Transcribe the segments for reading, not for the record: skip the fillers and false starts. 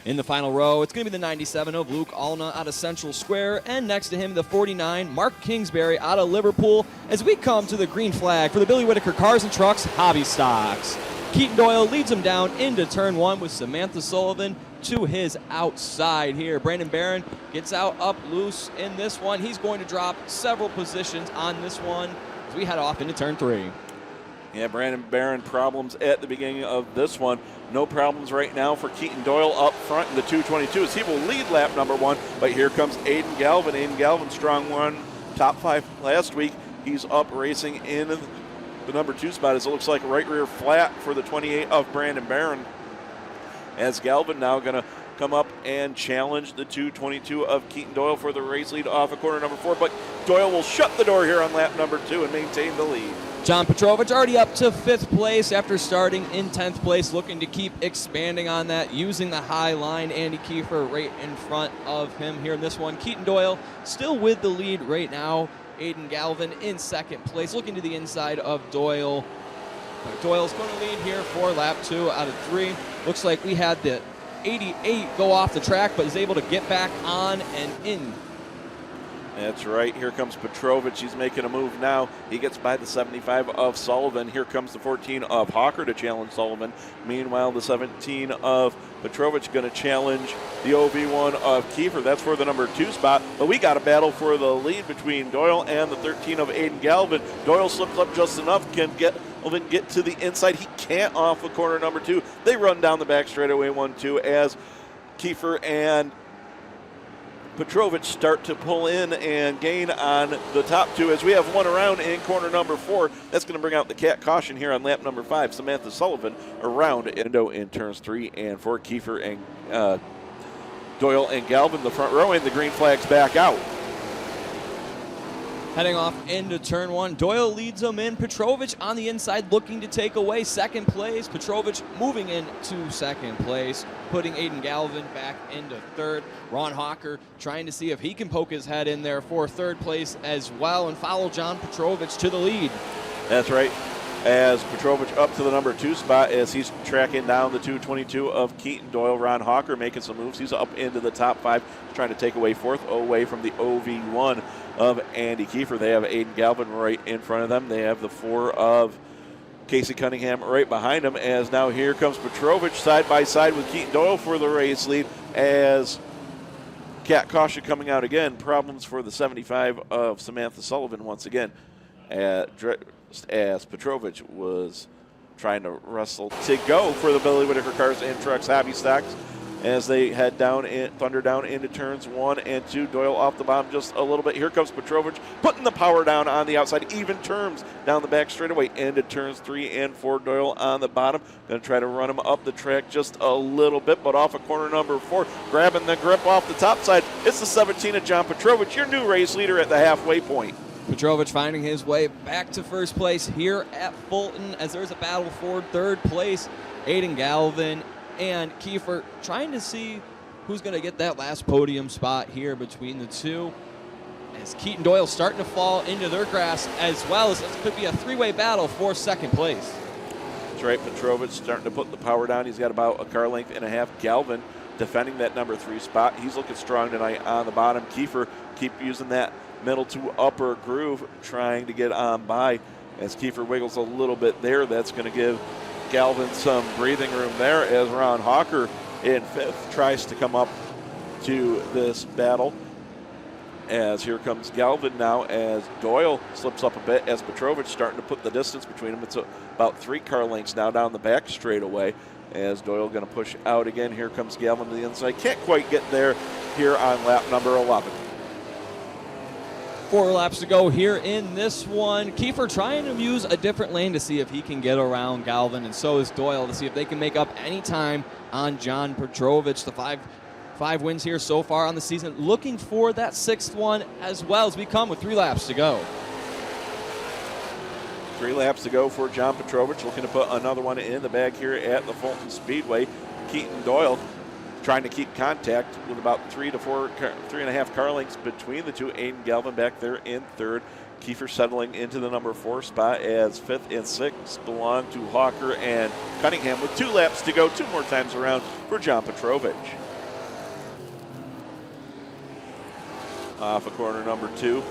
In the final row, it's going to be the 97 of Luke Alna out of Central Square, and next to him, the 49, Mark Kingsbury out of Liverpool, as we come to the green flag for the Billy Whitaker Cars and Trucks Hobby Stocks. Keaton Doyle leads him down into turn one with Samantha Sullivan to his outside here. Brandon Barron gets out up loose in this one. He's going to drop several positions on this one as we head off into turn three. Yeah, Brandon Barron problems at the beginning of this one. No problems right now for Keaton Doyle up front in the 222 as he will lead lap number one. But here comes Aiden Galvin. Aiden Galvin, strong one, top five last week. He's up racing in the number two spot as it looks like right rear flat for the 28 of Brandon Barron. As Galvin now going to come up and challenge the 222 of Keaton Doyle for the race lead off of corner number four. But Doyle will shut the door here on lap number two and maintain the lead. John Petrovich already up to 5th place after starting in 10th place, looking to keep expanding on that, using the high line. Andy Kiefer right in front of him here in this one. Keaton Doyle still with the lead right now. Aiden Galvin in 2nd place, looking to the inside of Doyle. Doyle's going to lead here for lap 2 out of 3. Looks like we had the 88 go off the track, but is able to get back on and in. That's right. Here comes Petrovich. He's making a move now. He gets by the 75 of Sullivan. Here comes the 14 of Hawker to challenge Sullivan. Meanwhile, the 17 of Petrovich going to challenge the OV1 of Kiefer. That's for the number 2 spot. But we got a battle for the lead between Doyle and the 13 of Aiden Galvin. Doyle slips up just enough, can get to the inside. He can't off the corner number 2. They run down the back straightaway 1-2 as Kiefer and Petrovich start to pull in and gain on the top 2 as we have one around in corner number 4. That's going to bring out the cat caution here on lap number 5. Samantha Sullivan around Endo in turns 3 and 4. Kiefer and Doyle and Galvin the front row, and the green flag's back out. Heading off into turn 1, Doyle leads them in. Petrovich on the inside looking to take away 2nd place. Petrovich moving into 2nd place, putting Aiden Galvin back into 3rd. Ron Hawker trying to see if he can poke his head in there for 3rd place as well and follow John Petrovich to the lead. That's right. As Petrovich up to the number 2 spot as he's tracking down the 222 of Keaton Doyle. Ron Hawker making some moves. He's up into the top 5, trying to take away 4th away from the OV1 of Andy Kiefer. They have Aiden Galvin right in front of them. They have the 4 of Casey Cunningham right behind him, as now here comes Petrovich side by side with Keaton Doyle for the race lead as cat caution coming out again. Problems for the 75 of Samantha Sullivan once again as Petrovich was trying to wrestle to go for the Billy Whitaker Cars and Trucks Hobby Stocks as they head down thunder down into turns 1 and 2. Doyle off the bottom just a little bit. Here comes Petrovich putting the power down on the outside. Even terms down the back straightaway into turns 3 and 4. Doyle on the bottom. Going to try to run him up the track just a little bit, but off of corner number 4. Grabbing the grip off the top side. It's the 17 of John Petrovich, your new race leader at the halfway point. Petrovich finding his way back to 1st place here at Fulton as there's a battle for 3rd place. Aiden Galvin and Kiefer trying to see who's going to get that last podium spot here between the two. As Keaton Doyle starting to fall into their grasp as well, as this could be a 3-way battle for 2nd place. That's right, Petrovich starting to put the power down. He's got about a car length and a half. Galvin defending that number 3 spot. He's looking strong tonight on the bottom. Kiefer keep using that middle to upper groove, trying to get on by as Kiefer wiggles a little bit there. That's going to give Galvin some breathing room there as Ron Hawker in 5th tries to come up to this battle. As here comes Galvin now as Doyle slips up a bit as Petrovich starting to put the distance between them. It's about 3 car lengths now down the back straightaway as Doyle going to push out again. Here comes Galvin to the inside. Can't quite get there here on lap number 11. 4 laps to go here in this one. Kiefer trying to use a different lane to see if he can get around Galvin, and so is Doyle to see if they can make up any time on John Petrovich. The five wins here so far on the season. Looking for that 6th one as well as we come with 3 laps to go. 3 laps to go for John Petrovich. Looking to put another one in the bag here at the Fulton Speedway. Keaton Doyle trying to keep contact with about 3.5 car lengths between the two. Aiden Galvin back there in 3rd. Kiefer settling into the number 4 spot as 5th and 6th belong to Hawker and Cunningham with 2 laps to go, 2 more times around for John Petrovich. off of corner number 2.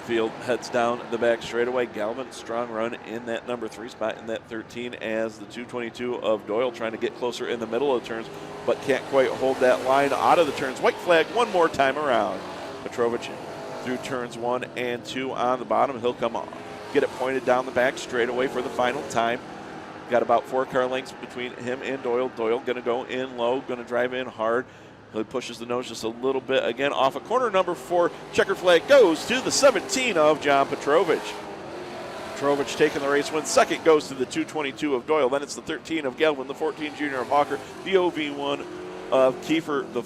Field heads down the back straightaway. Galvin, strong run in that number 3 spot in that 13 as the 222 of Doyle trying to get closer in the middle of the turns, but can't quite hold that line out of the turns. White flag one more time around. Petrovich through turns 1 and 2 on the bottom. He'll come on. Get it pointed down the back straightaway for the final time. Got about 4 car lengths between him and Doyle. Doyle going to go in low, going to drive in hard. He pushes the nose just a little bit. Again, off of corner number 4, checker flag goes to the 17 of John Petrovich. Petrovich taking the race win. Second goes to the 222 of Doyle. Then it's the 13 of Galvin, the 14 junior of Hawker, the OV1 of Kiefer, the